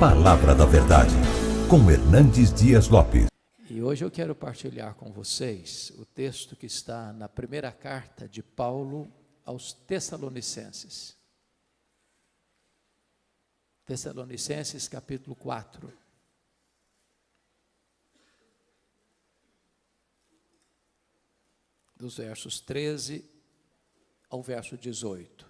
Palavra da Verdade, com Hernandes Dias Lopes. E hoje eu quero partilhar com vocês o texto que está na primeira carta de Paulo aos Tessalonicenses. Tessalonicenses capítulo 4. Dos versos 13 ao verso 18.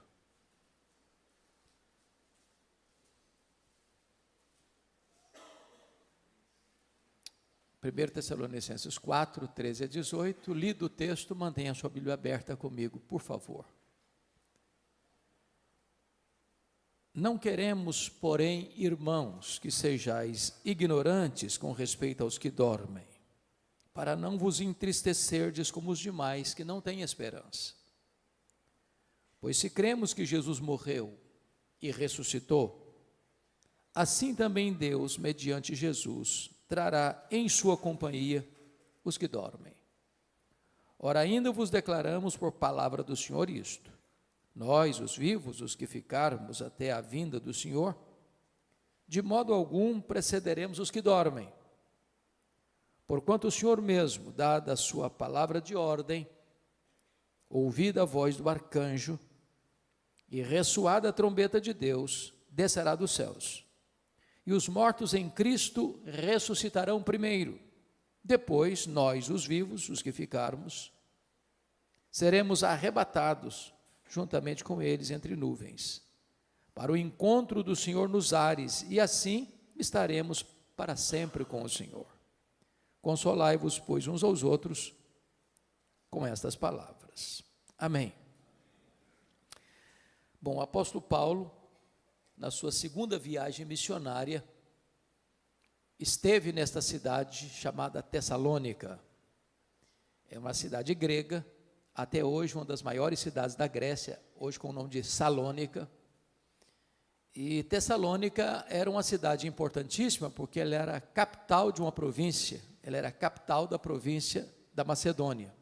1 Tessalonicenses 4, 13 a 18, lido o texto, mantenha a sua Bíblia aberta comigo, por favor. Não queremos, porém, irmãos, que sejais ignorantes com respeito aos que dormem, para não vos entristecerdes como os demais que não têm esperança. Pois se cremos que Jesus morreu e ressuscitou, assim também Deus, mediante Jesus, trará em sua companhia os que dormem. Ora, ainda vos declaramos por palavra do Senhor isto: nós, os vivos, os que ficarmos até a vinda do Senhor, de modo algum precederemos os que dormem. Porquanto o Senhor mesmo, dada a sua palavra de ordem, ouvida a voz do arcanjo e ressoada a trombeta de Deus, descerá dos céus. E os mortos em Cristo ressuscitarão primeiro. Depois, nós, os vivos, os que ficarmos, seremos arrebatados juntamente com eles entre nuvens, para o encontro do Senhor nos ares, e assim estaremos para sempre com o Senhor. Consolai-vos, pois, uns aos outros com estas palavras. Amém. Bom, o apóstolo Paulo, na sua segunda viagem missionária, esteve nesta cidade chamada Tessalônica. É uma cidade grega, até hoje uma das maiores cidades da Grécia, hoje com o nome de Salônica. E Tessalônica era uma cidade importantíssima, porque ela era a capital de uma província, ela era a capital da província da Macedônia.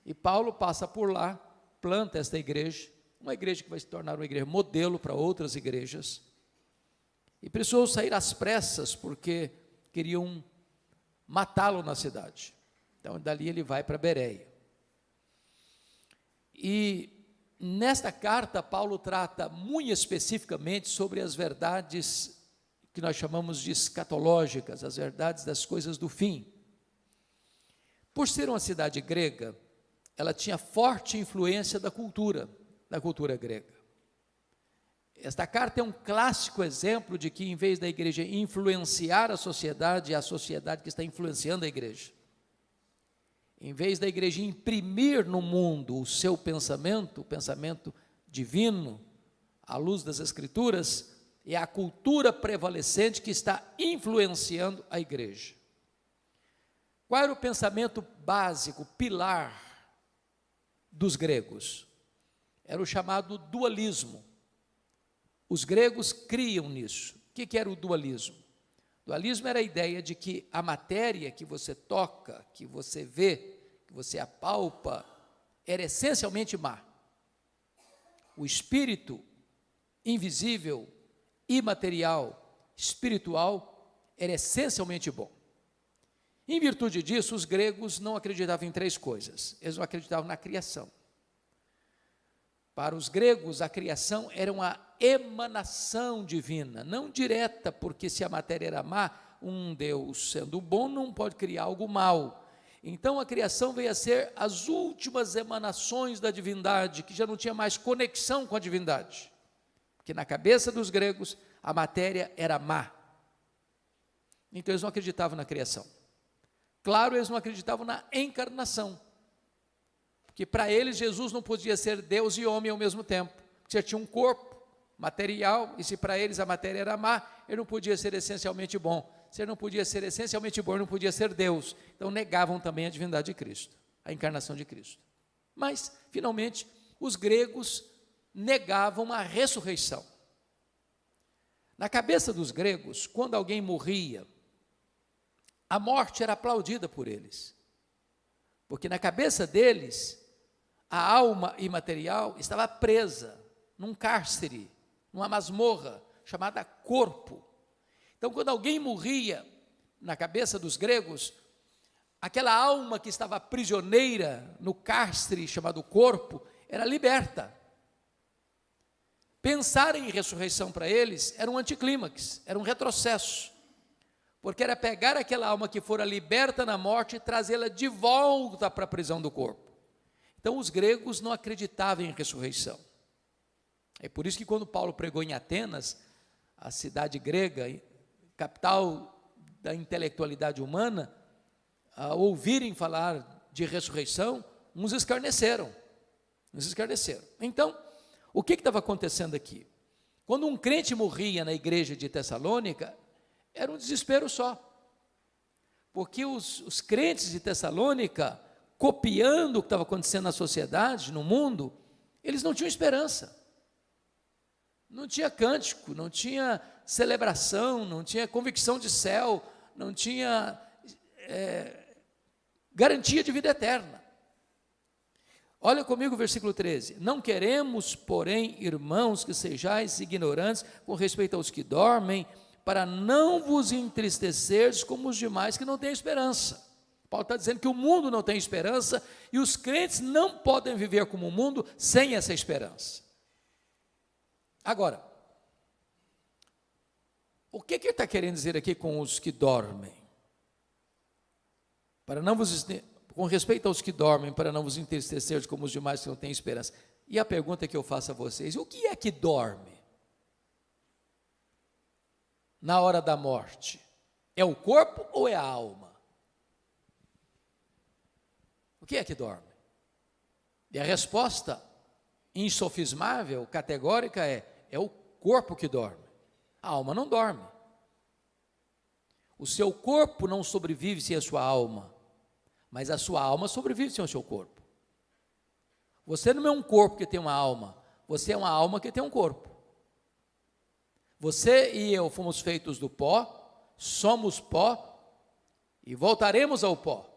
E Paulo passa por lá, planta esta igreja, uma igreja que vai se tornar uma igreja modelo para outras igrejas, e precisou sair às pressas, porque queriam matá-lo na cidade. Então, dali ele vai para Bereia. E nesta carta, Paulo trata muito especificamente sobre as verdades que nós chamamos de escatológicas, as verdades das coisas do fim. Por ser uma cidade grega, ela tinha forte influência da cultura grega. Esta carta é um clássico exemplo de que, em vez da igreja influenciar a sociedade, é a sociedade que está influenciando a igreja. Em vez da igreja imprimir no mundo o seu pensamento, o pensamento divino, à luz das Escrituras, é a cultura prevalecente que está influenciando a igreja. Qual era o pensamento básico, pilar dos gregos? Era o chamado dualismo. Os gregos criam nisso. O que era o dualismo? O dualismo era a ideia de que a matéria que você toca, que você vê, que você apalpa, era essencialmente má. O espírito invisível, imaterial, espiritual, era essencialmente bom. Em virtude disso, os gregos não acreditavam em três coisas. Eles não acreditavam na criação. Para os gregos, a criação era uma emanação divina, não direta, porque se a matéria era má, um Deus sendo bom não pode criar algo mau. Então a criação veio a ser as últimas emanações da divindade, que já não tinha mais conexão com a divindade, porque na cabeça dos gregos a matéria era má. Então eles não acreditavam na criação. Claro, eles não acreditavam na encarnação, porque para eles Jesus não podia ser Deus e homem ao mesmo tempo, porque já tinha um corpo material, e se para eles a matéria era má, ele não podia ser essencialmente bom. Se ele não podia ser essencialmente bom, ele não podia ser Deus. Então negavam também a divindade de Cristo, a encarnação de Cristo. Mas, finalmente, os gregos negavam a ressurreição. Na cabeça dos gregos, quando alguém morria, a morte era aplaudida por eles, porque na cabeça deles, a alma imaterial estava presa num cárcere, numa masmorra chamada corpo. Então, quando alguém morria, na cabeça dos gregos, aquela alma que estava prisioneira no cárcere chamado corpo, era liberta. Pensar em ressurreição para eles era um anticlímax, era um retrocesso, porque era pegar aquela alma que fora liberta na morte e trazê-la de volta para a prisão do corpo. Então os gregos não acreditavam em ressurreição. É por isso que quando Paulo pregou em Atenas, a cidade grega, capital da intelectualidade humana, ao ouvirem falar de ressurreição, uns escarneceram. Então, o que estava acontecendo aqui? Quando um crente morria na igreja de Tessalônica, era um desespero só, porque os crentes de Tessalônica, copiando o que estava acontecendo na sociedade, no mundo, eles não tinham esperança, não tinha cântico, não tinha celebração, não tinha convicção de céu, não tinha garantia de vida eterna. Olha comigo o versículo 13: não queremos, porém, irmãos, que sejais ignorantes com respeito aos que dormem, para não vos entristecerdes como os demais que não têm esperança. Paulo está dizendo que o mundo não tem esperança, e os crentes não podem viver como o mundo sem essa esperança. Agora, o que ele está querendo dizer aqui com os que dormem? Com respeito aos que dormem, para não vos entristecer como os demais que não têm esperança. E a pergunta que eu faço a vocês: o que é que dorme na hora da morte? É o corpo ou é a alma? O que é que dorme? E a resposta insofismável, categórica é o corpo que dorme. A alma não dorme. O seu corpo não sobrevive sem a sua alma, mas a sua alma sobrevive sem o seu corpo. Você não é um corpo que tem uma alma, você é uma alma que tem um corpo. Você e eu fomos feitos do pó, somos pó e voltaremos ao pó.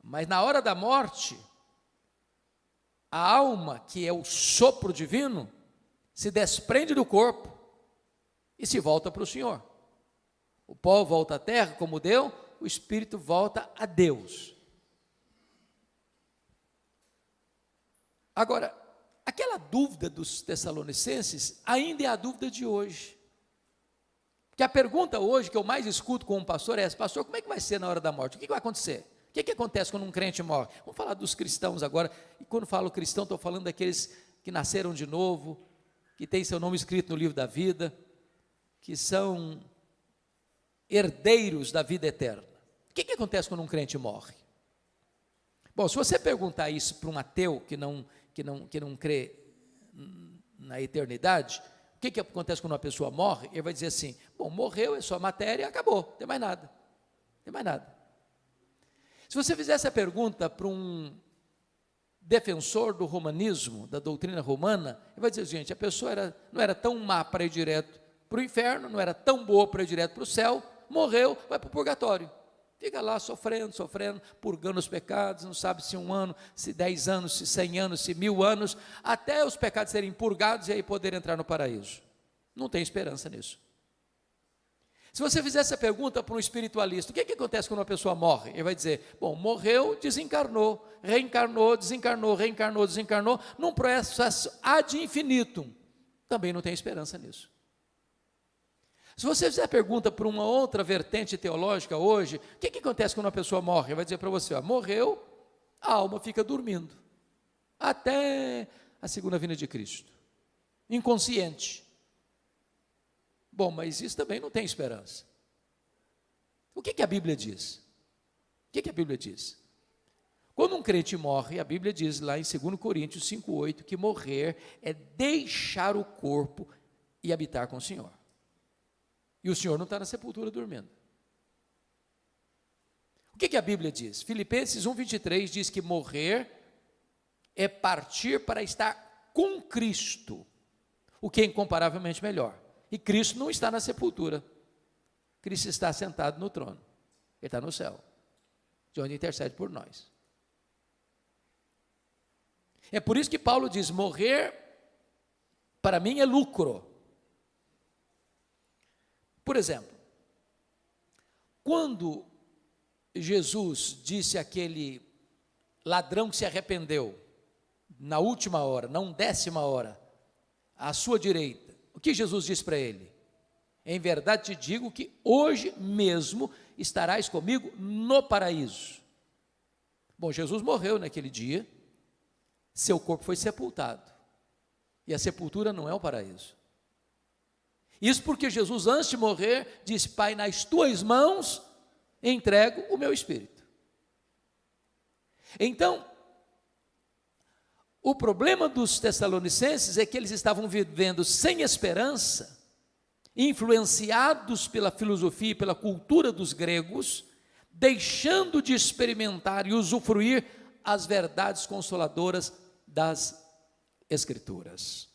Mas na hora da morte, a alma, que é o sopro divino, se desprende do corpo e se volta para o Senhor. O pó volta à terra como deu, o espírito volta a Deus. Agora, aquela dúvida dos tessalonicenses ainda é a dúvida de hoje. Porque a pergunta hoje que eu mais escuto com um pastor é essa: pastor, como é que vai ser na hora da morte? O que vai acontecer? O que acontece quando um crente morre? Vamos falar dos cristãos agora. E quando falo cristão, estou falando daqueles que nasceram de novo, que têm seu nome escrito no livro da vida, que são herdeiros da vida eterna. O que acontece quando um crente morre? Bom, se você perguntar isso para um ateu que não crê na eternidade, o que acontece quando uma pessoa morre? Ele vai dizer assim: bom, morreu, é só matéria e acabou, não tem mais nada, não tem mais nada. Se você fizesse a pergunta para um defensor do romanismo, da doutrina romana, ele vai dizer: gente, a pessoa não era tão má para ir direto para o inferno, não era tão boa para ir direto para o céu, morreu, vai para o purgatório, fica lá sofrendo, purgando os pecados, não sabe se 1 ano, se 10 anos, se 100 anos, se 1000 anos, até os pecados serem purgados e aí poder entrar no paraíso. Não tem esperança nisso. Se você fizesse a pergunta para um espiritualista: o que acontece quando uma pessoa morre? Ele vai dizer: bom, morreu, desencarnou, reencarnou, desencarnou, reencarnou, desencarnou, num processo ad infinitum. Também não tem esperança nisso. Se você fizer a pergunta para uma outra vertente teológica hoje: o que acontece quando uma pessoa morre? Ele vai dizer para você: morreu, a alma fica dormindo, até a segunda vinda de Cristo, inconsciente. Bom, mas isso também não tem esperança. O que a Bíblia diz? O que a Bíblia diz? Quando um crente morre, a Bíblia diz lá em 2 Coríntios 5,8, que morrer é deixar o corpo e habitar com o Senhor. E o Senhor não está na sepultura dormindo. O que a Bíblia diz? Filipenses 1,23 diz que morrer é partir para estar com Cristo, o que é incomparavelmente melhor. E Cristo não está na sepultura, Cristo está sentado no trono, Ele está no céu, de onde intercede por nós. É por isso que Paulo diz: morrer para mim é lucro. Por exemplo, quando Jesus disse àquele ladrão que se arrependeu, na última hora, na 10ª hora, à sua direita, o que Jesus disse para ele? Em verdade te digo que hoje mesmo estarás comigo no paraíso. Bom, Jesus morreu naquele dia, seu corpo foi sepultado, e a sepultura não é o paraíso. Isso porque Jesus, antes de morrer, disse: Pai, nas tuas mãos entrego o meu espírito. Então, o problema dos tessalonicenses é que eles estavam vivendo sem esperança, influenciados pela filosofia e pela cultura dos gregos, deixando de experimentar e usufruir as verdades consoladoras das Escrituras.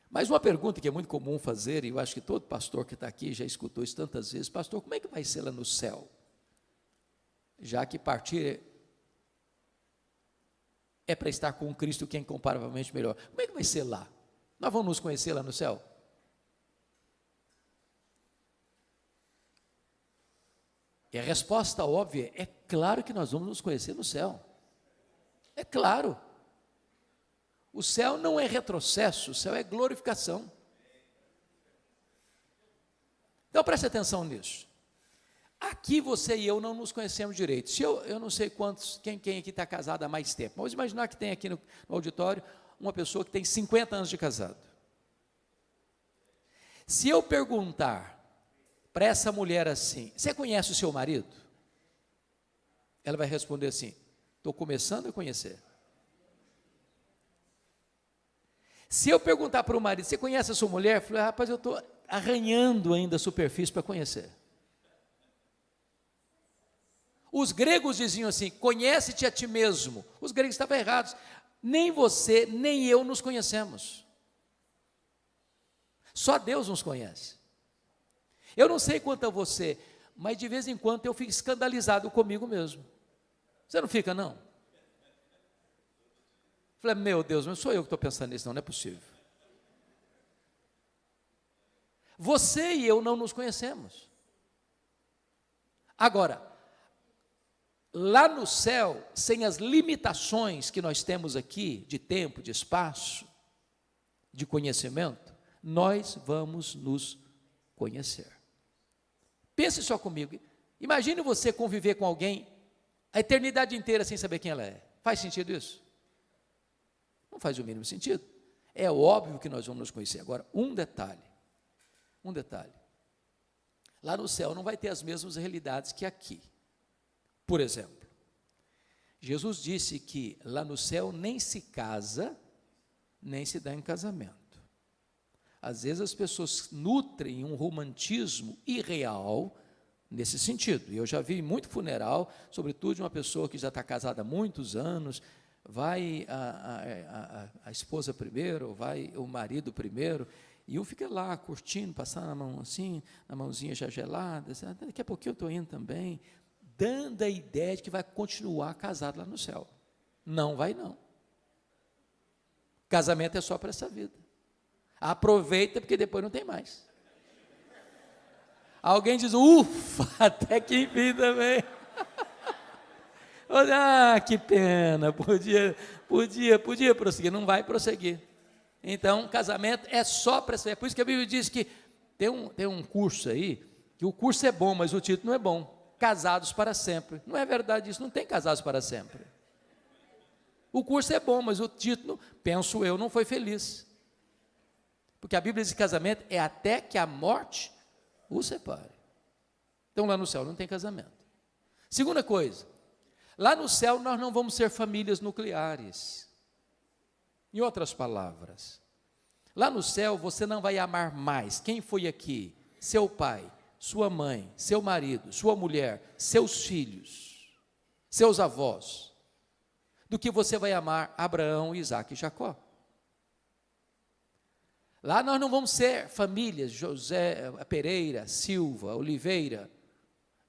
Mas uma pergunta que é muito comum fazer, e eu acho que todo pastor que está aqui já escutou isso tantas vezes: pastor, como é que vai ser lá no céu? Já que partir é para estar com Cristo, que é incomparavelmente melhor. Como é que vai ser lá? Nós vamos nos conhecer lá no céu? E a resposta óbvia é claro que nós vamos nos conhecer no céu. É claro. O céu não é retrocesso, o céu é glorificação. Então preste atenção nisso. Aqui você e eu não nos conhecemos direito. Se eu não sei quem aqui está casado há mais tempo. Vamos imaginar que tem aqui no auditório uma pessoa que tem 50 anos de casado. Se eu perguntar para essa mulher assim: você conhece o seu marido? Ela vai responder assim: estou começando a conhecer. Se eu perguntar para o marido: você conhece a sua mulher? Eu falei: rapaz, eu estou arranhando ainda a superfície para conhecer. Os gregos diziam assim: conhece-te a ti mesmo. Os gregos estavam errados. Nem você, nem eu nos conhecemos. Só Deus nos conhece. Eu não sei quanto a você, mas de vez em quando eu fico escandalizado comigo mesmo. Você não fica, não? Falei: meu Deus, não sou eu que estou pensando nisso, não é possível. Você e eu não nos conhecemos. Agora, lá no céu, sem as limitações que nós temos aqui, de tempo, de espaço, de conhecimento, nós vamos nos conhecer. Pense só comigo, imagine você conviver com alguém a eternidade inteira sem saber quem ela é. Faz sentido isso? Não faz o mínimo sentido. É óbvio que nós vamos nos conhecer. Agora, um detalhe, lá no céu não vai ter as mesmas realidades que aqui. Por exemplo, Jesus disse que lá no céu nem se casa, nem se dá em casamento. Às vezes as pessoas nutrem um romantismo irreal nesse sentido. E eu já vi muito funeral, sobretudo de uma pessoa que já está casada há muitos anos, vai a esposa primeiro, vai o marido primeiro, e um fica lá curtindo, passando a mão assim, a mãozinha já gelada, daqui a pouquinho eu estou indo também, dando a ideia de que vai continuar casado lá no céu. Não vai, não. Casamento é só para essa vida. Aproveita, porque depois não tem mais. Alguém diz: ufa, até que enfim também. Ah, que pena, podia prosseguir. Não vai prosseguir. Então, casamento é só para essa vida. É por isso que a Bíblia diz que tem um curso aí, que o curso é bom, mas o título não é bom. Casados para sempre. Não é verdade isso, não tem casados para sempre. O curso é bom, mas o título, penso eu, não foi feliz. Porque a Bíblia diz que casamento é até que a morte o separe. Então lá no céu não tem casamento. Segunda coisa, lá no céu nós não vamos ser famílias nucleares. Em outras palavras, lá no céu você não vai amar mais quem foi aqui, seu pai, sua mãe, seu marido, sua mulher, seus filhos, seus avós, do que você vai amar Abraão, Isaque e Jacó. Lá nós não vamos ser famílias, José, Pereira, Silva, Oliveira.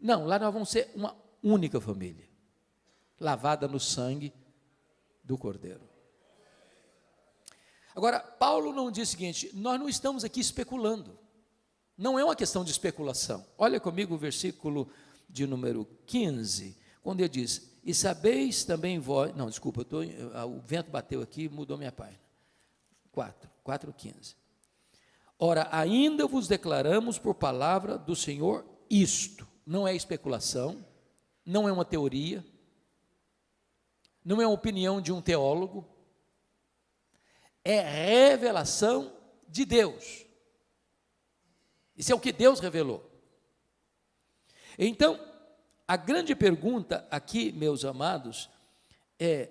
Não, lá nós vamos ser uma única família, lavada no sangue do Cordeiro. Agora, Paulo não diz o seguinte: nós não estamos aqui especulando. Não é uma questão de especulação. Olha comigo o versículo de número 15, quando ele diz: e sabeis também vós, não, desculpa, o vento bateu aqui, mudou minha página, 4:15. Ora, ainda vos declaramos por palavra do Senhor isto, não é especulação, não é uma teoria, não é uma opinião de um teólogo, é revelação de Deus. Isso é o que Deus revelou. Então, a grande pergunta aqui, meus amados, é: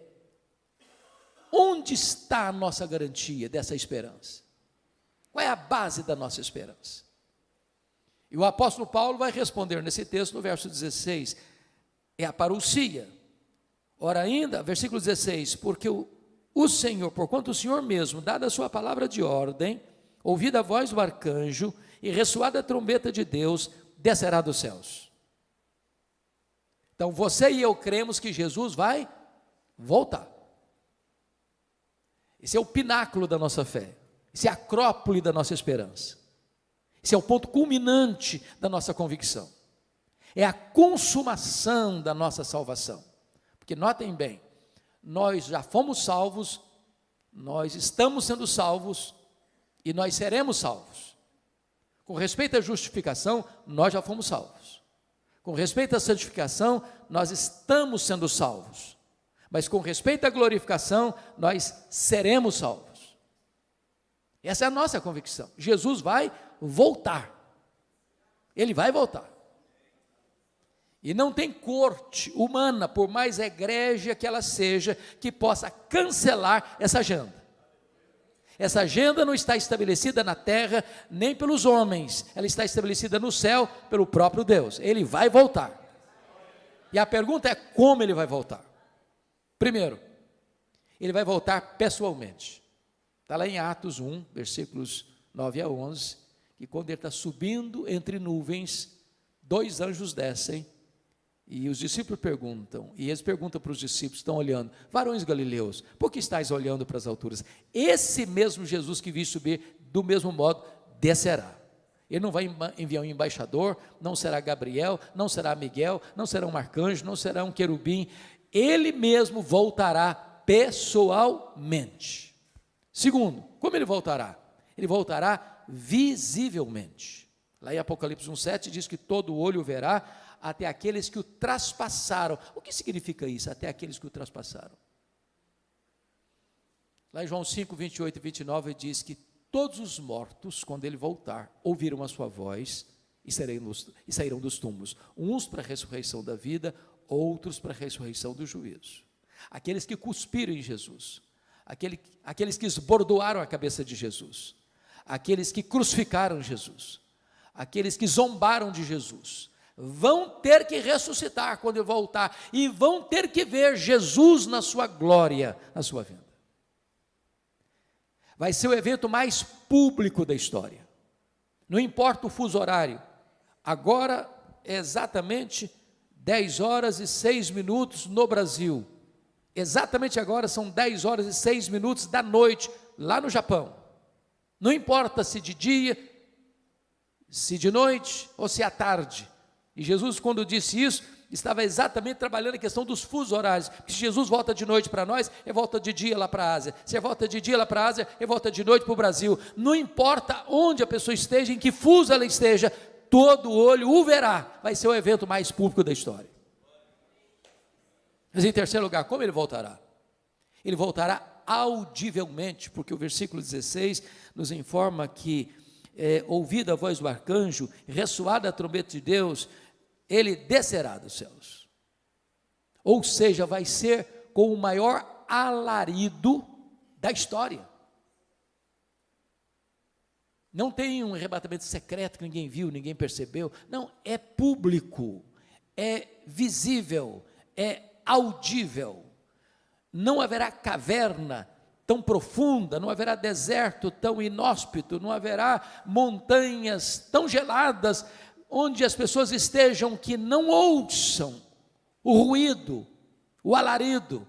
onde está a nossa garantia dessa esperança? Qual é a base da nossa esperança? E o apóstolo Paulo vai responder nesse texto, no verso 16, é a parousia. Ora ainda, versículo 16, porque o Senhor, porquanto o Senhor mesmo, dada a sua palavra de ordem, ouvida a voz do arcanjo, e ressoada a trombeta de Deus, descerá dos céus. Então você e eu cremos que Jesus vai voltar. Esse é o pináculo da nossa fé, esse é a acrópole da nossa esperança, esse é o ponto culminante da nossa convicção, é a consumação da nossa salvação. Porque notem bem, nós já fomos salvos, nós estamos sendo salvos e nós seremos salvos. Com respeito à justificação, nós já fomos salvos. Com respeito à santificação, nós estamos sendo salvos. Mas com respeito à glorificação, nós seremos salvos. Essa é a nossa convicção. Jesus vai voltar. Ele vai voltar. E não tem corte humana, por mais egrégia que ela seja, que possa cancelar essa agenda. Essa agenda não está estabelecida na terra, nem pelos homens, ela está estabelecida no céu, pelo próprio Deus. Ele vai voltar. E a pergunta é: como ele vai voltar? Primeiro, ele vai voltar pessoalmente. Está lá em Atos 1, versículos 9 a 11, que quando ele está subindo entre nuvens, 2 anjos descem, e os discípulos perguntam, e eles perguntam para os discípulos, estão olhando: varões galileus, por que estáis olhando para as alturas? Esse mesmo Jesus que vi subir, do mesmo modo, descerá. Ele não vai enviar um embaixador, não será Gabriel, não será Miguel, não será um arcanjo, não será um querubim, ele mesmo voltará pessoalmente. Segundo, como ele voltará? Ele voltará visivelmente. Lá em Apocalipse 1,7 diz que todo olho o verá, até aqueles que o traspassaram. O que significa isso? Até aqueles que o traspassaram. Lá em João 5, 28 e 29 diz que todos os mortos, quando ele voltar, ouviram a sua voz e sairão dos túmulos, uns para a ressurreição da vida, outros para a ressurreição do juízo. Aqueles que cuspiram em Jesus, aqueles que esbordoaram a cabeça de Jesus, aqueles que crucificaram Jesus, aqueles que zombaram de Jesus, vão ter que ressuscitar quando ele voltar, e vão ter que ver Jesus na sua glória, na sua vinda. Vai ser o evento mais público da história, não importa o fuso horário. Agora é exatamente 10 horas e 6 minutos no Brasil, exatamente agora são 10 horas e 6 minutos da noite, lá no Japão. Não importa se de dia, se de noite ou se à tarde. E Jesus, quando disse isso, estava exatamente trabalhando a questão dos fusos horários, porque se Jesus volta de noite para nós, ele volta de dia lá para a Ásia, se ele volta de dia lá para a Ásia, ele volta de noite para o Brasil. Não importa onde a pessoa esteja, em que fuso ela esteja, todo olho o verá. Vai ser o evento mais público da história. Mas em terceiro lugar, como ele voltará? Ele voltará audivelmente, porque o versículo 16 nos informa que, ouvida a voz do arcanjo, ressoada a trombeta de Deus, ele descerá dos céus. Ou seja, vai ser com o maior alarido da história. Não tem um arrebatamento secreto que ninguém viu, ninguém percebeu. Não, é público, é visível, é audível. Não haverá caverna tão profunda, não haverá deserto tão inóspito, não haverá montanhas tão geladas, onde as pessoas estejam que não ouçam o ruído, o alarido,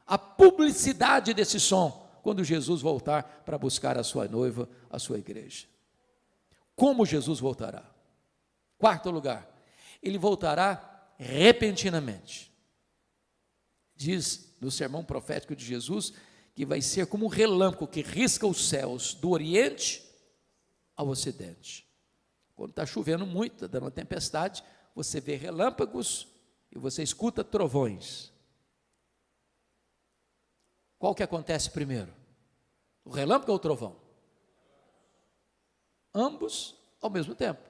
a publicidade desse som, quando Jesus voltar para buscar a sua noiva, a sua igreja. como Jesus voltará. Quarto lugar, ele voltará repentinamente. Diz no sermão profético de Jesus que vai ser como um relâmpago que risca os céus do Oriente ao Ocidente. Quando está chovendo muito, está dando uma tempestade, você vê relâmpagos e você escuta trovões. Qual que acontece primeiro? O relâmpago ou o trovão? Ambos ao mesmo tempo.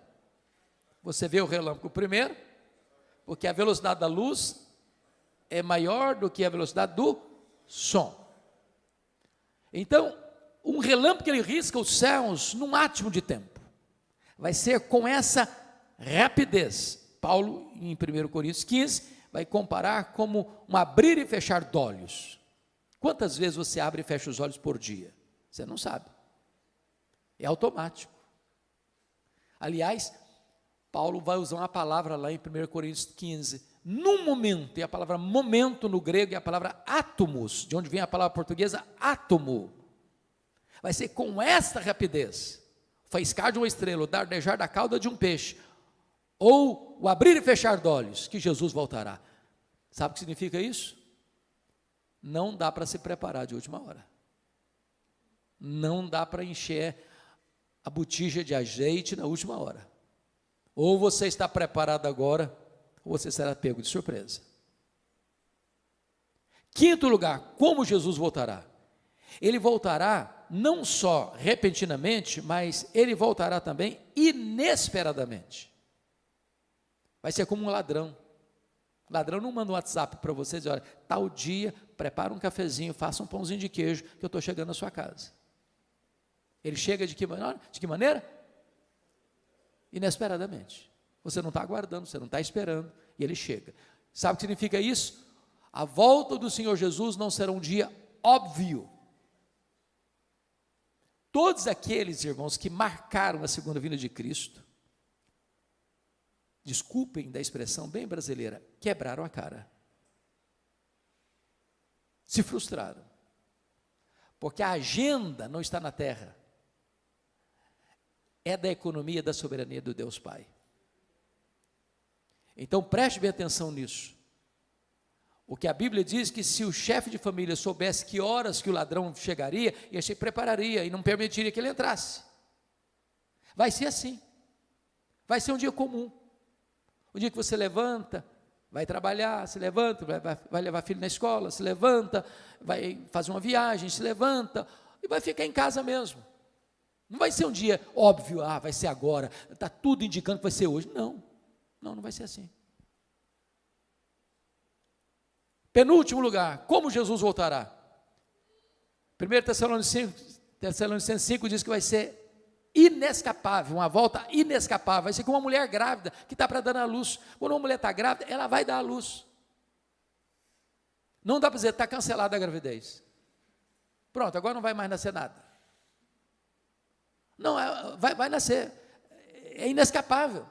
Você vê o relâmpago primeiro, porque a velocidade da luz é maior do que a velocidade do som. Então, um relâmpago ele risca os céus num átimo de tempo. Vai ser com essa rapidez. Paulo, em 1 Coríntios 15, vai comparar como um abrir e fechar de olhos. Quantas vezes você abre e fecha os olhos por dia? Você não sabe. É automático. Aliás, Paulo vai usar uma palavra lá em 1 Coríntios 15, num momento, e a palavra momento no grego é a palavra átomos, de onde vem a palavra portuguesa átomo. Vai ser com esta rapidez, faiscar de uma estrela, o dardejar da cauda de um peixe, ou o abrir e fechar de olhos, que Jesus voltará. Sabe o que significa isso? Não dá para se preparar de última hora. Não dá para encher a botija de azeite na última hora. Ou você está preparado agora, ou você será pego de surpresa. Quinto lugar, como Jesus voltará? Ele voltará não só repentinamente, mas ele voltará também inesperadamente. Vai ser como um ladrão. O ladrão não manda um WhatsApp para você dizer, olha, tal dia, prepara um cafezinho, faça um pãozinho de queijo, que eu estou chegando na sua casa. Ele chega de que maneira? De que maneira? Inesperadamente. Você não está aguardando, você não está esperando, e ele chega. Sabe o que significa isso? A volta do Senhor Jesus não será um dia óbvio. Todos aqueles, irmãos, que marcaram a segunda vinda de Cristo, desculpem da expressão bem brasileira, quebraram a cara. Se frustraram. Porque a agenda não está na terra. É da economia da soberania do Deus Pai. Então preste bem atenção nisso. O que a Bíblia diz que se o chefe de família soubesse que horas que o ladrão chegaria, ele se prepararia e não permitiria que ele entrasse. Vai ser assim. Vai ser um dia comum. O dia que você levanta, vai trabalhar, se levanta, vai levar filho na escola, se levanta, vai fazer uma viagem, se levanta e vai ficar em casa mesmo. Não vai ser um dia óbvio, vai ser agora, está tudo indicando que vai ser hoje. Não vai ser assim. Penúltimo lugar, como Jesus voltará? 1 Tessalonicenses 5 diz que vai ser inescapável, uma volta inescapável, vai ser como uma mulher grávida que está para dar à luz. Quando uma mulher está grávida, ela vai dar à luz. Não dá para dizer, está cancelada a gravidez. Pronto, agora não vai mais nascer nada. Não, vai nascer, é inescapável.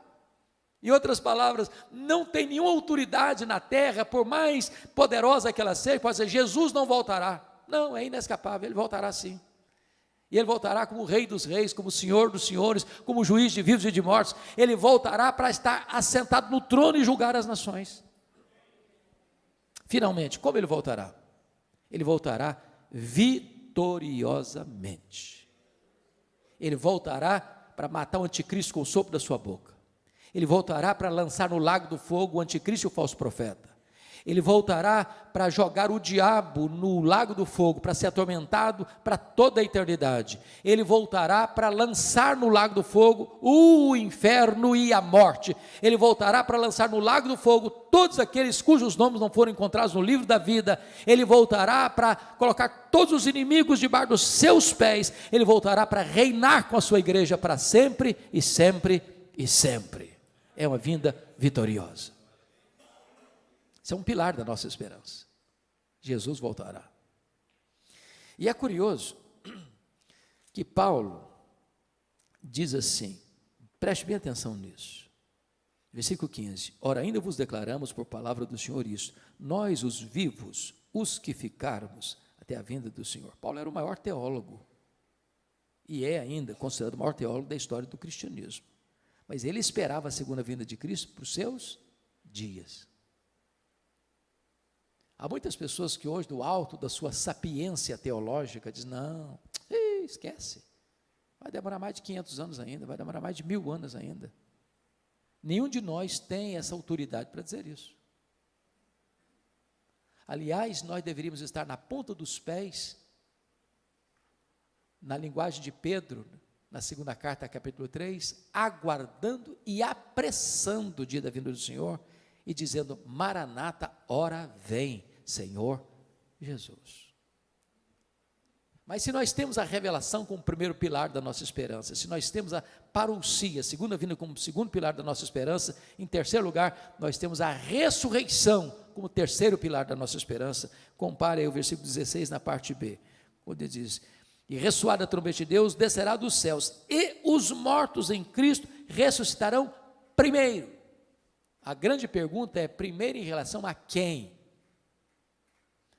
Em outras palavras, não tem nenhuma autoridade na terra, por mais poderosa que ela seja, pode dizer, Jesus não voltará. Não, é inescapável, ele voltará sim. E ele voltará como o Rei dos Reis, como o Senhor dos Senhores, como juiz de vivos e de mortos. Ele voltará para estar assentado no trono e julgar as nações. Finalmente, como ele voltará? Ele voltará vitoriosamente. Ele voltará para matar o anticristo com o sopro da sua boca. Ele voltará para lançar no lago do fogo o anticristo e o falso profeta. Ele voltará para jogar o diabo no lago do fogo, para ser atormentado para toda a eternidade. Ele voltará para lançar no lago do fogo o inferno e a morte. Ele voltará para lançar no lago do fogo todos aqueles cujos nomes não foram encontrados no livro da vida. Ele voltará para colocar todos os inimigos debaixo dos seus pés. Ele voltará para reinar com a sua igreja para sempre e sempre e sempre. É uma vinda vitoriosa. Isso é um pilar da nossa esperança. Jesus voltará. E é curioso que Paulo diz assim, preste bem atenção nisso. Versículo 15. Ora, ainda vos declaramos por palavra do Senhor isso, nós os vivos, os que ficarmos até a vinda do Senhor. Paulo era o maior teólogo e é ainda considerado o maior teólogo da história do cristianismo. Mas ele esperava a segunda vinda de Cristo para os seus dias. Há muitas pessoas que hoje, do alto da sua sapiência teológica, dizem, não, esquece, vai demorar mais de 500 anos ainda, vai demorar mais de 1000 anos ainda. Nenhum de nós tem essa autoridade para dizer isso. Aliás, nós deveríamos estar na ponta dos pés, na linguagem de Pedro, na segunda carta, capítulo 3, aguardando e apressando o dia da vinda do Senhor, e dizendo, Maranata, ora vem, Senhor Jesus. Mas se nós temos a revelação como primeiro pilar da nossa esperança, se nós temos a parousia, a segunda vinda como segundo pilar da nossa esperança, em terceiro lugar, nós temos a ressurreição como terceiro pilar da nossa esperança. Compare aí o versículo 16 na parte B, onde diz, e ressoada a trombeta de Deus, descerá dos céus, e os mortos em Cristo ressuscitarão primeiro. A grande pergunta é, primeiro em relação a quem?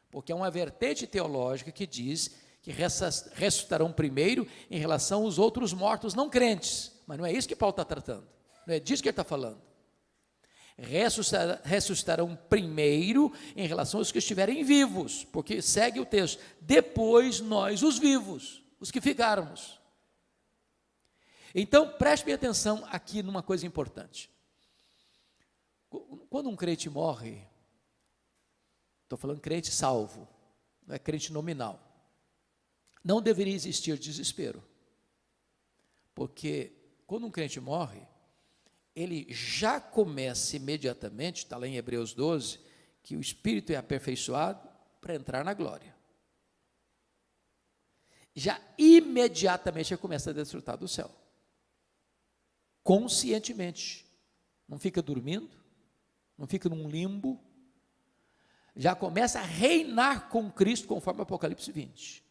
Porque é uma vertente teológica que diz que ressuscitarão primeiro em relação aos outros mortos não crentes, mas não é isso que Paulo está tratando, não é disso que ele está falando. Ressuscitarão primeiro em relação aos que estiverem vivos, porque segue o texto, depois nós os vivos, os que ficarmos. Então preste bem atenção aqui numa coisa importante. Quando um crente morre, estou falando crente salvo, não é crente nominal, não deveria existir desespero, porque quando um crente morre, ele já começa imediatamente, está lá em Hebreus 12, que o espírito é aperfeiçoado para entrar na glória. Já imediatamente ele começa a desfrutar do céu, conscientemente, não fica dormindo, não fica num limbo, já começa a reinar com Cristo, conforme Apocalipse 20.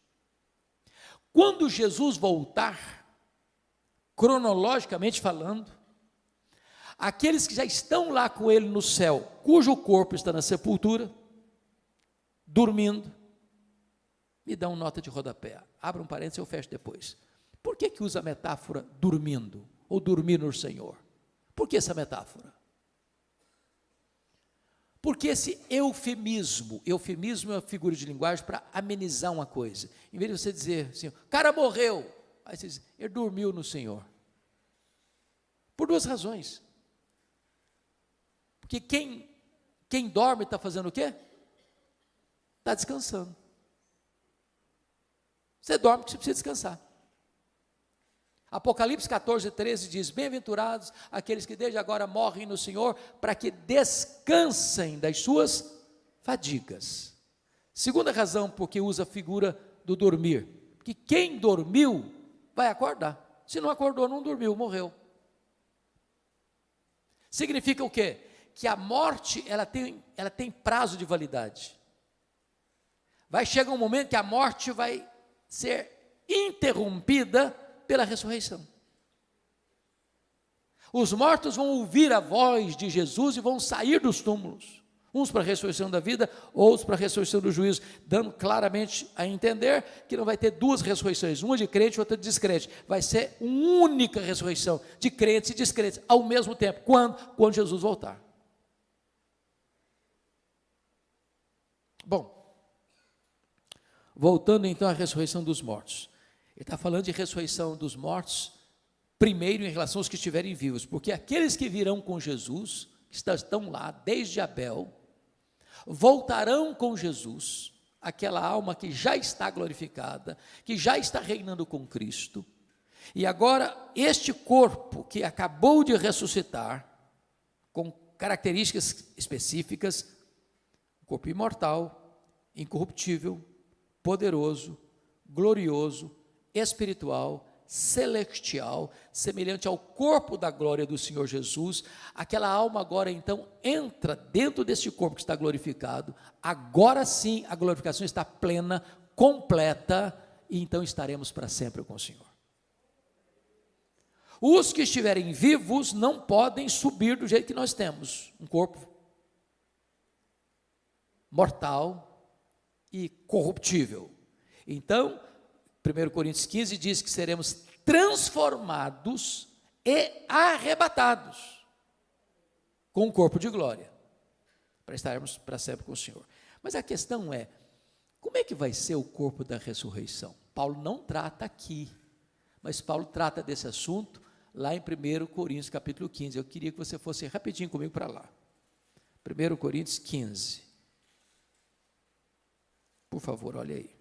Quando Jesus voltar, cronologicamente falando, aqueles que já estão lá com ele no céu, cujo corpo está na sepultura, dormindo, me dão nota de rodapé, abra um parênteses, eu fecho depois. Por que usa a metáfora dormindo, ou dormir no Senhor? Por que essa metáfora? Porque esse eufemismo é uma figura de linguagem para amenizar uma coisa. Em vez de você dizer assim, o cara morreu, aí você diz, ele dormiu no Senhor. Por duas razões. Porque quem dorme está fazendo o quê? Está descansando. Você dorme porque você precisa descansar. Apocalipse 14, 13 diz, bem-aventurados aqueles que desde agora morrem no Senhor, para que descansem das suas fadigas. Segunda razão porque usa a figura do dormir, porque quem dormiu vai acordar, se não acordou, não dormiu, morreu. Significa o quê? Que a morte, ela tem prazo de validade. Vai chegar um momento que a morte vai ser interrompida pela ressurreição. Os mortos vão ouvir a voz de Jesus e vão sair dos túmulos, uns para a ressurreição da vida, outros para a ressurreição do juízo, dando claramente a entender que não vai ter duas ressurreições, uma de crente e outra de descrente, vai ser uma única ressurreição, de crentes e descrentes, ao mesmo tempo. Quando Jesus voltar. Bom, voltando então à ressurreição dos mortos. Ele está falando de ressurreição dos mortos, primeiro em relação aos que estiverem vivos, porque aqueles que virão com Jesus, que estão lá desde Abel, voltarão com Jesus, aquela alma que já está glorificada, que já está reinando com Cristo, e agora este corpo que acabou de ressuscitar, com características específicas, um corpo imortal, incorruptível, poderoso, glorioso, espiritual, celestial, semelhante ao corpo da glória do Senhor Jesus, aquela alma agora então entra dentro deste corpo que está glorificado, agora sim a glorificação está plena, completa, e então estaremos para sempre com o Senhor. Os que estiverem vivos não podem subir do jeito que nós temos, um corpo mortal e corruptível. Então, 1 Coríntios 15 diz que seremos transformados e arrebatados com um corpo de glória, para estarmos para sempre com o Senhor. Mas a questão é, como é que vai ser o corpo da ressurreição? Paulo não trata aqui, mas Paulo trata desse assunto lá em 1 Coríntios capítulo 15. Eu queria que você fosse rapidinho comigo para lá. 1 Coríntios 15. Por favor, olha aí.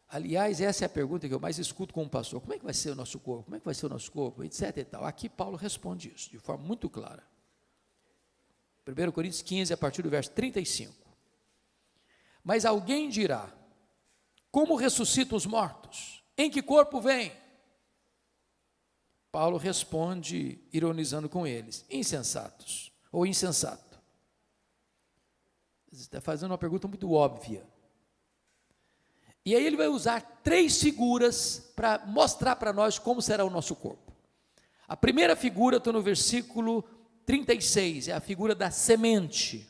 Aliás, essa é a pergunta que eu mais escuto com o pastor. Como é que vai ser o nosso corpo? Como é que vai ser o nosso corpo? Etc e tal. Aqui Paulo responde isso, de forma muito clara. 1 Coríntios 15, a partir do verso 35. Mas alguém dirá, como ressuscitam os mortos? Em que corpo vem? Paulo responde, ironizando com eles, insensatos, ou insensato. Você está fazendo uma pergunta muito óbvia. E aí ele vai usar 3 figuras para mostrar para nós como será o nosso corpo. A primeira figura está no versículo 36, é a figura da semente.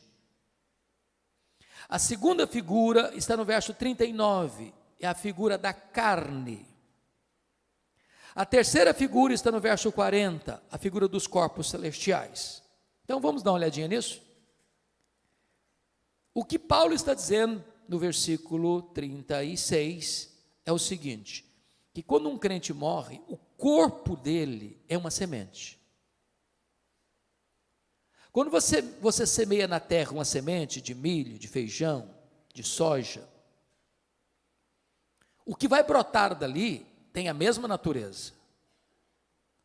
A segunda figura está no verso 39, é a figura da carne. A terceira figura está no verso 40, a figura dos corpos celestiais. Então vamos dar uma olhadinha nisso? O que Paulo está dizendo no versículo 36 é o seguinte, que quando um crente morre, o corpo dele é uma semente. Quando você semeia na terra uma semente de milho, de feijão, de soja, o que vai brotar dali tem a mesma natureza,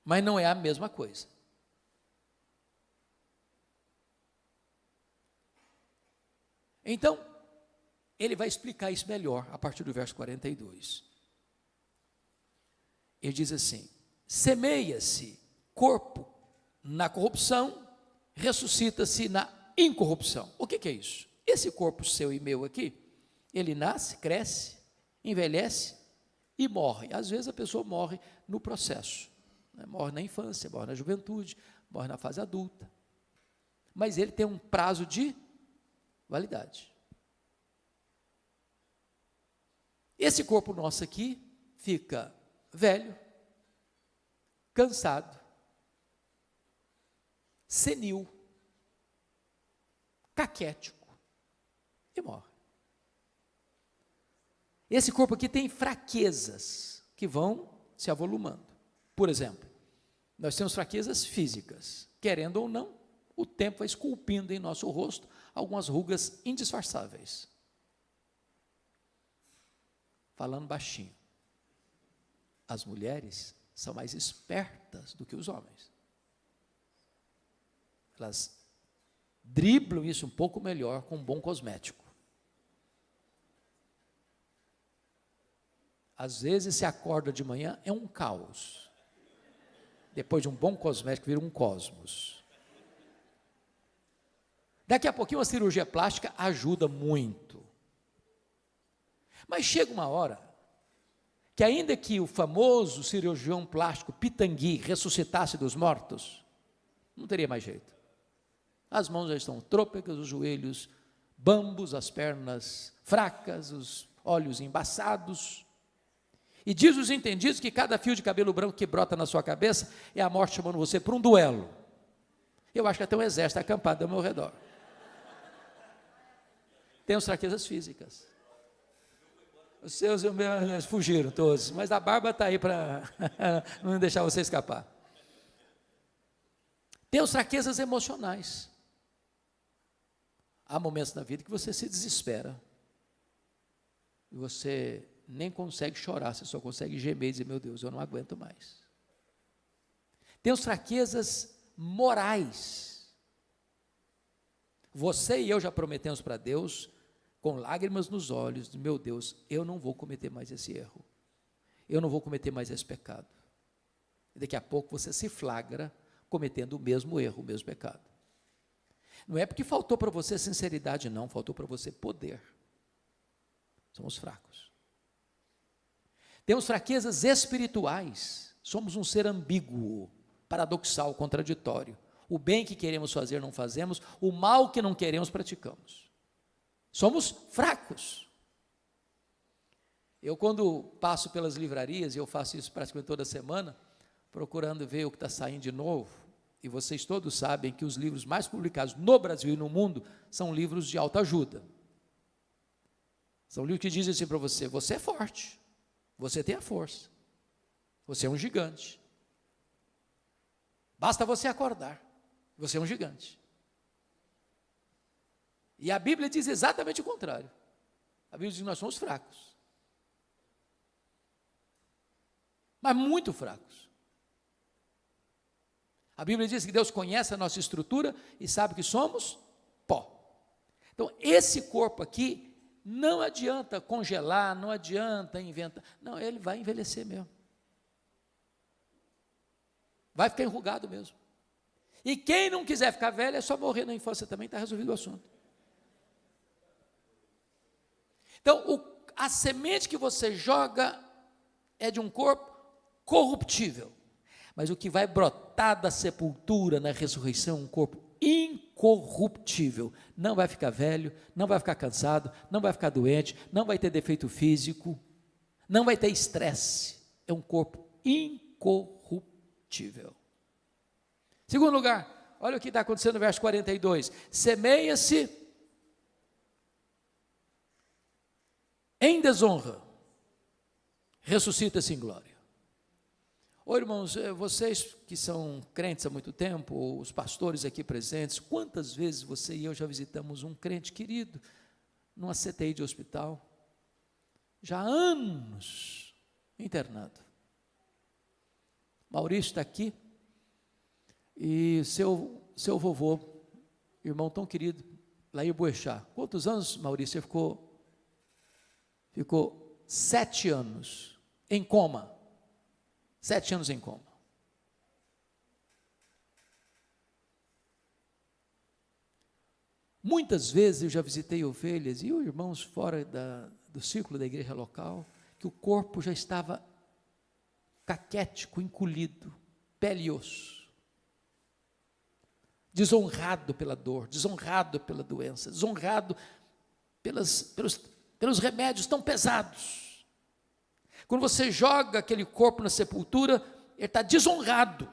mas não é a mesma coisa. Então, ele vai explicar isso melhor a partir do verso 42. Ele diz assim: semeia-se corpo na corrupção, ressuscita-se na incorrupção. O que é isso? Esse corpo seu e meu aqui, ele nasce, cresce, envelhece e morre. Às vezes a pessoa morre no processo, né? Morre na infância, morre na juventude, morre na fase adulta. Mas ele tem um prazo de validade. Esse corpo nosso aqui fica velho, cansado, senil, caquético e morre. Esse corpo aqui tem fraquezas que vão se avolumando. Por exemplo, nós temos fraquezas físicas. Querendo ou não, o tempo vai esculpindo em nosso rosto algumas rugas indisfarçáveis. Falando baixinho, as mulheres são mais espertas do que os homens. Elas driblam isso um pouco melhor com um bom cosmético. Às vezes se acorda de manhã, é um caos. Depois de um bom cosmético, vira um cosmos. Daqui a pouquinho a cirurgia plástica ajuda muito. Mas chega uma hora que ainda que o famoso cirurgião plástico Pitangui ressuscitasse dos mortos, não teria mais jeito. As mãos já estão trôpegas, os joelhos bambos, as pernas fracas, os olhos embaçados. E diz os entendidos que cada fio de cabelo branco que brota na sua cabeça é a morte chamando você para um duelo. Eu acho que até um exército acampado ao meu redor. Tem as fraquezas físicas. Os seus fugiram todos, mas a barba está aí para não deixar você escapar. Tem as fraquezas emocionais. Há momentos na vida que você se desespera. E você nem consegue chorar, você só consegue gemer e dizer, meu Deus, eu não aguento mais. Tem as fraquezas morais. Você e eu já prometemos para Deus, com lágrimas nos olhos, meu Deus, eu não vou cometer mais esse erro, eu não vou cometer mais esse pecado. E daqui a pouco você se flagra cometendo o mesmo erro, o mesmo pecado. Não é porque faltou para você sinceridade, não, faltou para você poder. Somos fracos. Temos fraquezas espirituais, somos um ser ambíguo, paradoxal, contraditório. O bem que queremos fazer não fazemos, o mal que não queremos praticamos. Somos fracos. Eu, quando passo pelas livrarias, e eu faço isso praticamente toda semana, procurando ver o que está saindo de novo, e vocês todos sabem que os livros mais publicados no Brasil e no mundo são livros de autoajuda. São livros que dizem assim para você: você é forte, você tem a força, você é um gigante. Basta você acordar, você é um gigante. E a Bíblia diz exatamente o contrário. A Bíblia diz que nós somos fracos. Mas muito fracos. A Bíblia diz que Deus conhece a nossa estrutura e sabe que somos pó. Então, esse corpo aqui, não adianta congelar, não adianta inventar. Não, ele vai envelhecer mesmo. Vai ficar enrugado mesmo. E quem não quiser ficar velho, é só morrer na infância também, está resolvido o assunto. Então, a semente que você joga é de um corpo corruptível. Mas o que vai brotar da sepultura na ressurreição é um corpo incorruptível. Não vai ficar velho, não vai ficar cansado, não vai ficar doente, não vai ter defeito físico, não vai ter estresse. É um corpo incorruptível. Segundo lugar, olha o que está acontecendo no verso 42. Semeia-se em desonra, ressuscita-se em glória. Ô irmãos, vocês que são crentes há muito tempo, os pastores aqui presentes, quantas vezes você e eu já visitamos um crente querido numa CTI de hospital, já há anos internado. Maurício está aqui, e seu vovô, irmão tão querido, Lair Boechat. Quantos anos, Maurício, você ficou 7 anos em coma. 7 anos em coma. Muitas vezes eu já visitei ovelhas e irmãos fora do círculo da igreja local, que o corpo já estava caquético, encolhido, pele e osso, desonrado pela dor, desonrado pela doença, desonrado pelos remédios tão pesados. Quando você joga aquele corpo na sepultura, ele está desonrado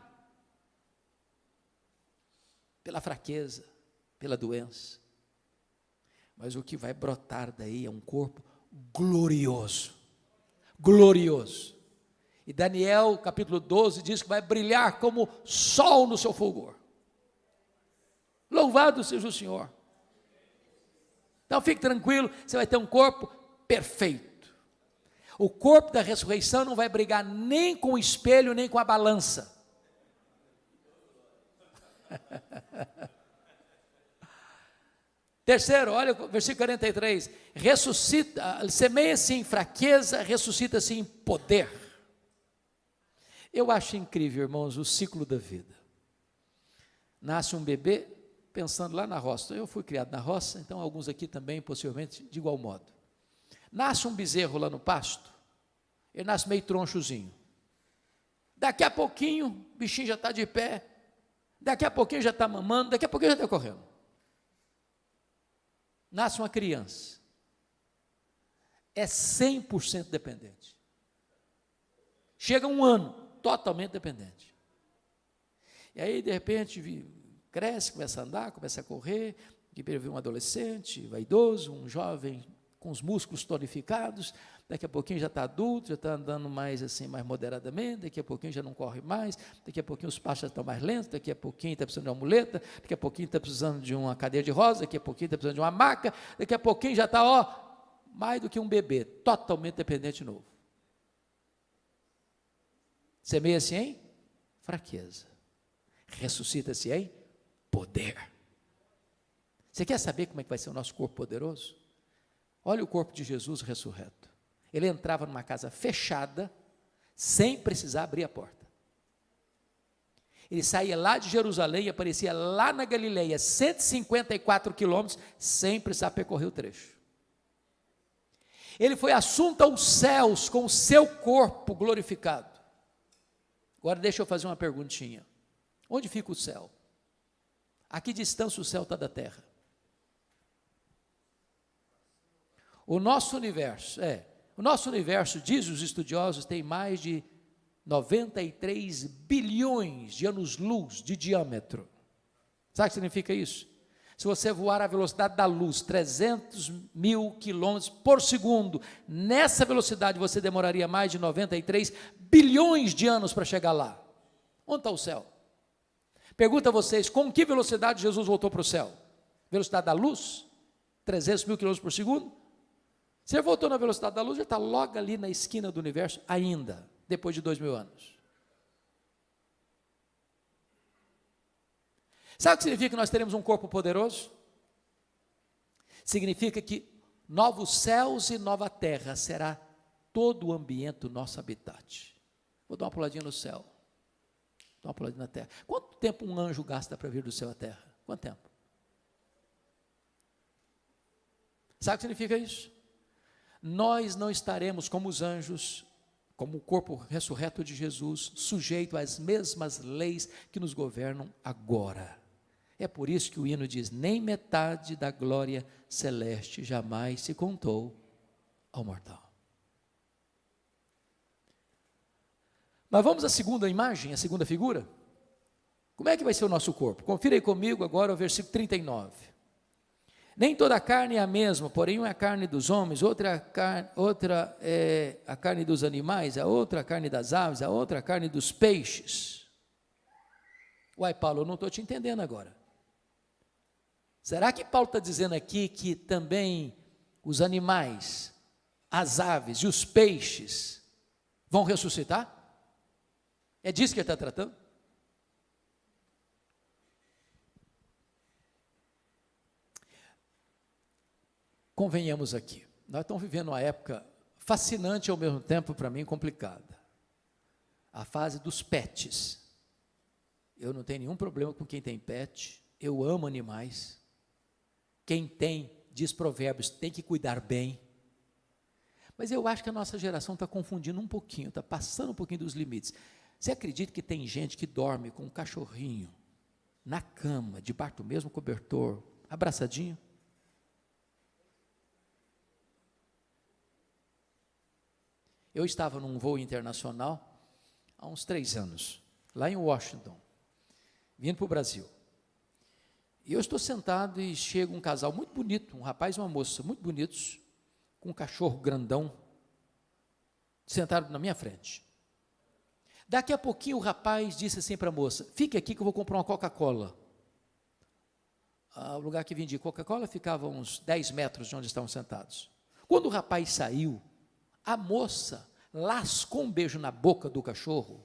pela fraqueza, pela doença. Mas o que vai brotar daí é um corpo glorioso, glorioso. E Daniel, capítulo 12, diz que vai brilhar como sol no seu fulgor. Louvado seja o Senhor. Então fique tranquilo, você vai ter um corpo perfeito. O corpo da ressurreição não vai brigar nem com o espelho, nem com a balança. Terceiro, olha o versículo 43. Semeia-se em fraqueza, ressuscita-se em poder. Eu acho incrível, irmãos, o ciclo da vida. Nasce um bebê, pensando lá na roça. Eu fui criado na roça, então alguns aqui também, possivelmente, de igual modo. Nasce um bezerro lá no pasto, ele nasce meio tronchozinho. Daqui a pouquinho, o bichinho já está de pé, daqui a pouquinho já está mamando, daqui a pouquinho já está correndo. Nasce uma criança, é 100% dependente. Chega um ano, totalmente dependente. E aí, de repente, cresce, começa a andar, começa a correr, de repente um adolescente, vaidoso, um jovem com os músculos tonificados, daqui a pouquinho já está adulto, já está andando mais assim, mais moderadamente, daqui a pouquinho já não corre mais, daqui a pouquinho os passos já estão mais lentos, daqui a pouquinho está precisando de uma muleta, daqui a pouquinho está precisando de uma cadeira de rosa, daqui a pouquinho está precisando de uma maca, daqui a pouquinho já está, mais do que um bebê, totalmente dependente de novo. Semeia-se em fraqueza, ressuscita-se em poder. Você quer saber como é que vai ser o nosso corpo poderoso? Olha o corpo de Jesus ressurreto. Ele entrava numa casa fechada, sem precisar abrir a porta. Ele saía lá de Jerusalém e aparecia lá na Galileia, 154 quilômetros, sem precisar percorrer o trecho. Ele foi assunto aos céus com o seu corpo glorificado. Agora deixa eu fazer uma perguntinha. Onde fica o céu? A que distância o céu está da terra? O nosso universo, O nosso universo, diz os estudiosos, tem mais de 93 bilhões de anos-luz de diâmetro. Sabe o que significa isso? Se você voar à velocidade da luz, 300 mil quilômetros por segundo, nessa velocidade você demoraria mais de 93 bilhões de anos para chegar lá. Onde está o céu? Pergunto a vocês, com que velocidade Jesus voltou para o céu? Velocidade da luz? 300 mil quilômetros por segundo? Se ele voltou na velocidade da luz, ele está logo ali na esquina do universo ainda, depois de 2000 anos. Sabe o que significa que nós teremos um corpo poderoso? Significa que novos céus e nova terra será todo o ambiente do nosso habitat. Vou dar uma puladinha no céu, dar uma puladinha na terra. Quanto tempo um anjo gasta para vir do céu à terra? Quanto tempo? Sabe o que significa isso? Nós não estaremos como os anjos, como o corpo ressurreto de Jesus, sujeito às mesmas leis que nos governam agora. É por isso que o hino diz, nem metade da glória celeste jamais se contou ao mortal. Mas vamos à segunda imagem, à segunda figura? Como é que vai ser o nosso corpo? Confira aí comigo agora o versículo 39. Nem toda a carne é a mesma, porém uma é a carne dos homens, outra é a carne dos animais, a outra a carne das aves, a outra a carne dos peixes. Uai, Paulo, eu não estou te entendendo agora. Será que Paulo está dizendo aqui que também os animais, as aves e os peixes vão ressuscitar? É disso que ele está tratando? Convenhamos aqui, nós estamos vivendo uma época fascinante e ao mesmo tempo, para mim, complicada. A fase dos pets. Eu não tenho nenhum problema com quem tem pet, eu amo animais. Quem tem, diz Provérbios, tem que cuidar bem. Mas eu acho que a nossa geração está confundindo um pouquinho, está passando um pouquinho dos limites. Você acredita que tem gente que dorme com um cachorrinho na cama, debaixo do mesmo cobertor, abraçadinho? Eu estava num voo internacional há uns 3 anos, lá em Washington, vindo para o Brasil. E eu estou sentado e chega um casal muito bonito, um rapaz e uma moça muito bonitos, com um cachorro grandão, sentado na minha frente. Daqui a pouquinho o rapaz disse assim para a moça, fique aqui que eu vou comprar uma Coca-Cola. O lugar que vendia Coca-Cola ficava a uns 10 metros de onde estavam sentados. Quando o rapaz saiu, a moça lascou um beijo na boca do cachorro,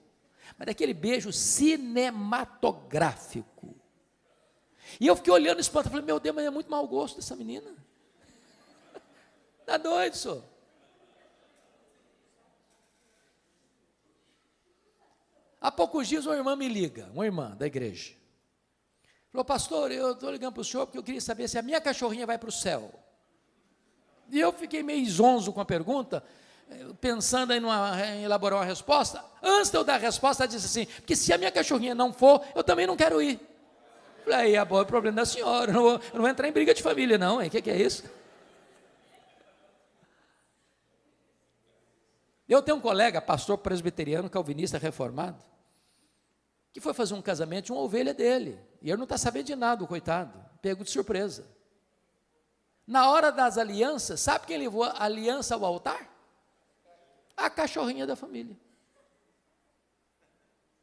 mas daquele beijo cinematográfico. E eu fiquei olhando espanto, falei, meu Deus, mas é muito mau gosto dessa menina. Está doido, senhor. Há poucos dias uma irmã me liga, uma irmã da igreja. Falou, pastor, eu estou ligando para o senhor porque eu queria saber se a minha cachorrinha vai para o céu. E eu fiquei meio zonzo com a pergunta, pensando em elaborar uma resposta. Antes de eu dar a resposta, ela disse assim, porque se a minha cachorrinha não for, eu também não quero ir. Falei, aí, é o problema da senhora, eu não vou entrar em briga de família não, hein? Que é isso? Eu tenho um colega, pastor presbiteriano, calvinista reformado, que foi fazer um casamento de uma ovelha dele, e ele não está sabendo de nada, o coitado, pego de surpresa. Na hora das alianças, sabe quem levou a aliança ao altar? A cachorrinha da família.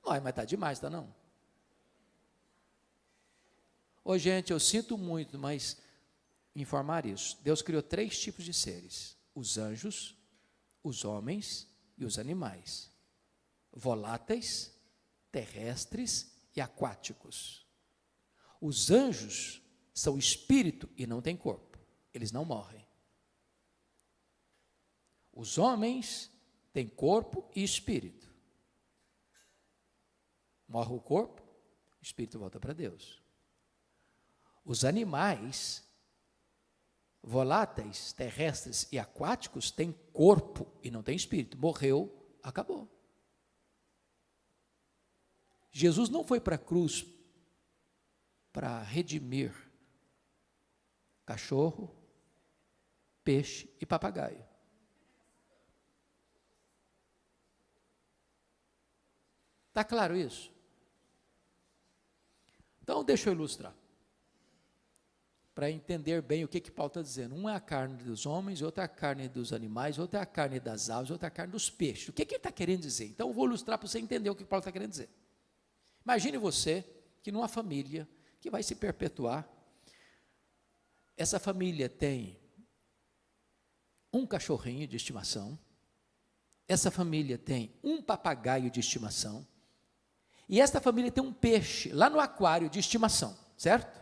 Mas está demais, está não? Ô gente, eu sinto muito, mas informar isso. Deus criou 3 tipos de seres: os anjos, os homens e os animais. Voláteis, terrestres e aquáticos. Os anjos são espírito e não têm corpo. Eles não morrem. Os homens têm corpo e espírito. Morre o corpo, o espírito volta para Deus. Os animais, voláteis, terrestres e aquáticos, têm corpo e não têm espírito. Morreu, acabou. Jesus não foi para a cruz para redimir cachorro, peixe e papagaio. Está claro isso? Então, deixa eu ilustrar, para entender bem o que Paulo está dizendo. Um é a carne dos homens, outro é a carne dos animais, outro é a carne das aves, outro é a carne dos peixes. O que ele está querendo dizer? Então, eu vou ilustrar para você entender o que Paulo está querendo dizer. Imagine você que numa família que vai se perpetuar, essa família tem um cachorrinho de estimação, essa família tem um papagaio de estimação, e esta família tem um peixe lá no aquário de estimação, certo?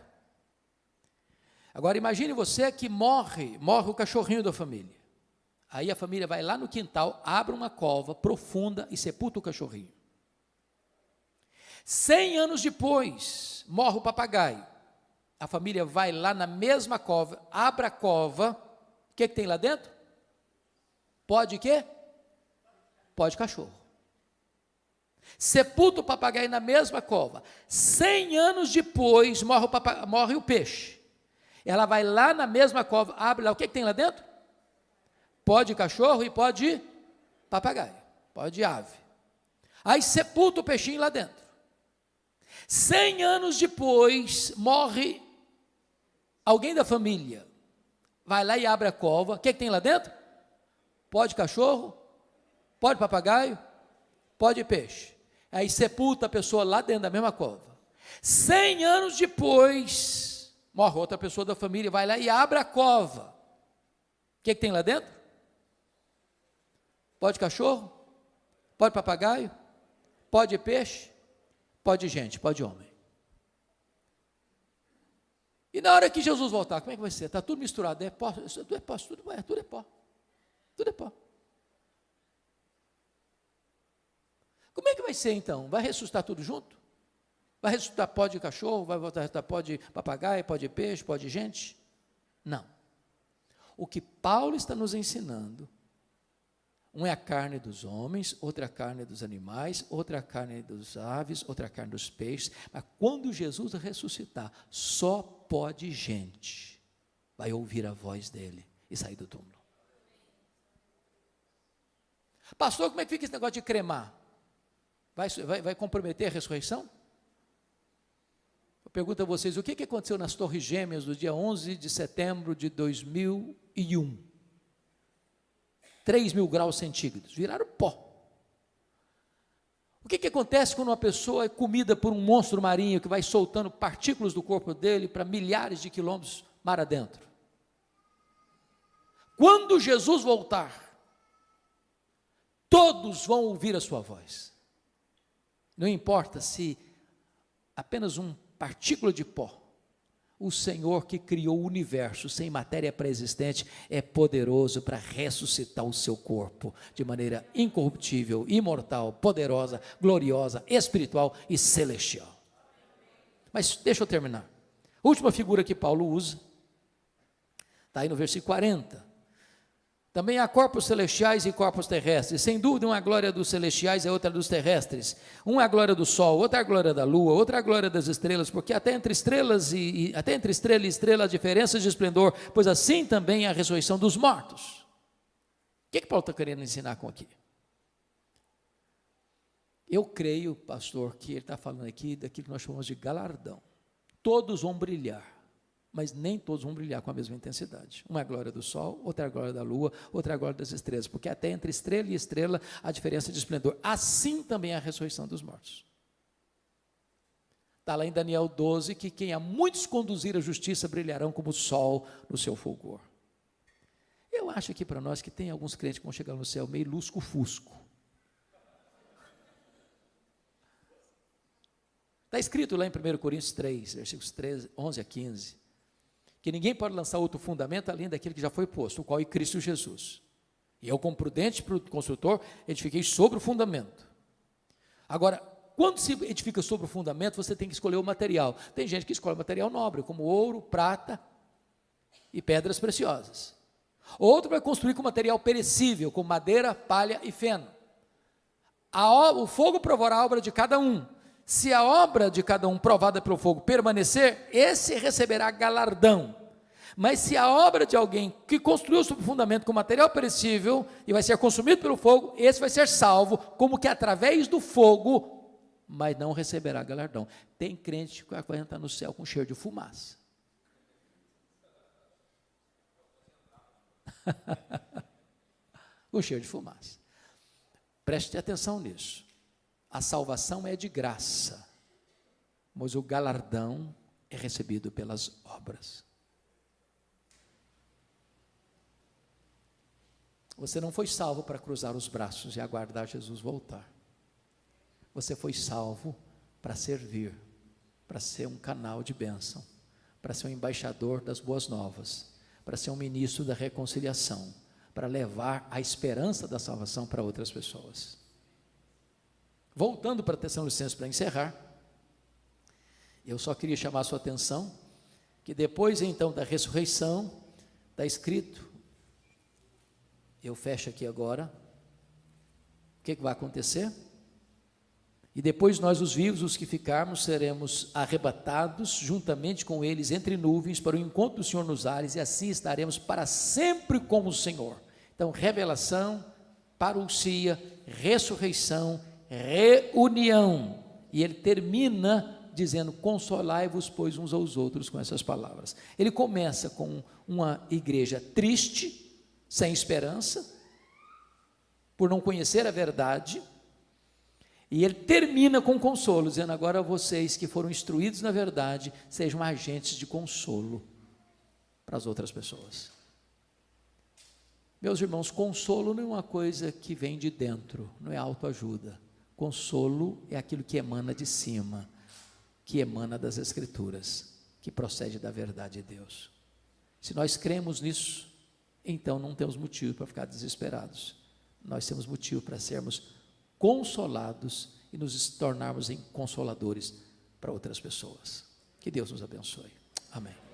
Agora imagine você que morre o cachorrinho da família. Aí a família vai lá no quintal, abre uma cova profunda e sepulta o cachorrinho. 100 anos depois, morre o papagaio. A família vai lá na mesma cova, abre a cova, o que tem lá dentro? Pode quê? Pode cachorro. Sepulta o papagaio na mesma cova. 100 anos depois, morre o peixe. Ela vai lá na mesma cova, abre lá, o que tem lá dentro? Pode cachorro e pode papagaio, pode ave. Aí sepulta o peixinho lá dentro. 100 anos depois, morre alguém da família. Vai lá e abre a cova, o que tem lá dentro? Pode cachorro, pode papagaio, pode peixe. Aí sepulta a pessoa lá dentro da mesma cova. 100 anos depois, morre outra pessoa da família, vai lá e abre a cova. O que tem lá dentro? Pode cachorro, pode papagaio, pode peixe, pode gente, pode homem. E na hora que Jesus voltar, como é que vai ser? Está tudo misturado, é pó, tudo é pó, tudo é pó. Tudo é pó. Como é que vai ser então? Vai ressuscitar tudo junto? Vai ressuscitar pó de cachorro? Vai voltar a ressuscitar pó de papagaio, pó de peixe, pó de gente? Não. O que Paulo está nos ensinando, um é a carne dos homens, outra é a carne dos animais, outra é a carne dos aves, outra é a carne dos peixes, mas quando Jesus ressuscitar, só pó de gente vai ouvir a voz dele e sair do túmulo. Pastor, como é que fica esse negócio de cremar? Vai comprometer a ressurreição? Eu pergunto a vocês, o que aconteceu nas Torres Gêmeas do dia 11 de setembro de 2001? 3.000 graus centígrados, viraram pó. O que acontece quando uma pessoa é comida por um monstro marinho que vai soltando partículas do corpo dele para milhares de quilômetros mar adentro? Quando Jesus voltar, todos vão ouvir a sua voz. Não importa se apenas uma partícula de pó, o Senhor que criou o universo sem matéria pré-existente é poderoso para ressuscitar o seu corpo de maneira incorruptível, imortal, poderosa, gloriosa, espiritual e celestial. Mas deixa eu terminar. A última figura que Paulo usa está aí no versículo 40. Também há corpos celestiais e corpos terrestres. Sem dúvida, uma é a glória dos celestiais e outra dos terrestres. Um é a glória do sol, outra é a glória da lua, outra é a glória das estrelas, porque até entre estrela e estrela há diferenças de esplendor, pois assim também é a ressurreição dos mortos. O que Paulo está querendo ensinar com aqui? Eu creio, pastor, que ele está falando aqui daquilo que nós chamamos de galardão. Todos vão brilhar, mas nem todos vão brilhar com a mesma intensidade. Uma é a glória do sol, outra é a glória da lua, outra é a glória das estrelas, porque até entre estrela e estrela há diferença de esplendor. Assim também é a ressurreição dos mortos. Está lá em Daniel 12, que quem a muitos conduzir a justiça brilharão como o sol no seu fulgor. Eu acho aqui para nós que tem alguns crentes que vão chegar no céu meio lusco-fusco. Está escrito lá em 1 Coríntios 3, versículos 11 a 15, que ninguém pode lançar outro fundamento além daquele que já foi posto, o qual é Cristo Jesus. E eu, como prudente construtor, edifiquei sobre o fundamento. Agora, quando se edifica sobre o fundamento, você tem que escolher o material. Tem gente que escolhe material nobre, como ouro, prata e pedras preciosas. Outro vai construir com material perecível, como madeira, palha e feno. O fogo provará a obra de cada um. Se a obra de cada um provada pelo fogo permanecer, esse receberá galardão. Mas se a obra de alguém que construiu sobre o fundamento com material perecível e vai ser consumido pelo fogo, esse vai ser salvo, como que através do fogo mas não receberá galardão. Tem crente que vai entrar no céu com cheiro de fumaça. Com cheiro de fumaça. Preste atenção nisso. A salvação é de graça, mas o galardão é recebido pelas obras. Você não foi salvo para cruzar os braços e aguardar Jesus voltar. Você foi salvo para servir, para ser um canal de bênção, para ser um embaixador das boas novas, para ser um ministro da reconciliação, para levar a esperança da salvação para outras pessoas. Voltando para Tessalonicenses para encerrar, eu só queria chamar a sua atenção que depois então da ressurreição, está escrito, eu fecho aqui agora, o que vai acontecer? E depois nós, os vivos, os que ficarmos, seremos arrebatados juntamente com eles entre nuvens para o encontro do Senhor nos ares, e assim estaremos para sempre com o Senhor. Então, revelação, parousia, ressurreição, reunião. E ele termina dizendo, consolai-vos, pois, uns aos outros, com essas palavras. Ele começa com uma igreja triste, sem esperança, por não conhecer a verdade, e ele termina com consolo, dizendo, agora vocês que foram instruídos na verdade, sejam agentes de consolo para as outras pessoas. Meus irmãos, consolo não é uma coisa que vem de dentro, não é autoajuda. Consolo é aquilo que emana de cima, que emana das Escrituras, que procede da verdade de Deus. Se nós cremos nisso, então não temos motivo para ficar desesperados. Nós temos motivo para sermos consolados e nos tornarmos em consoladores para outras pessoas. Que Deus nos abençoe. Amém.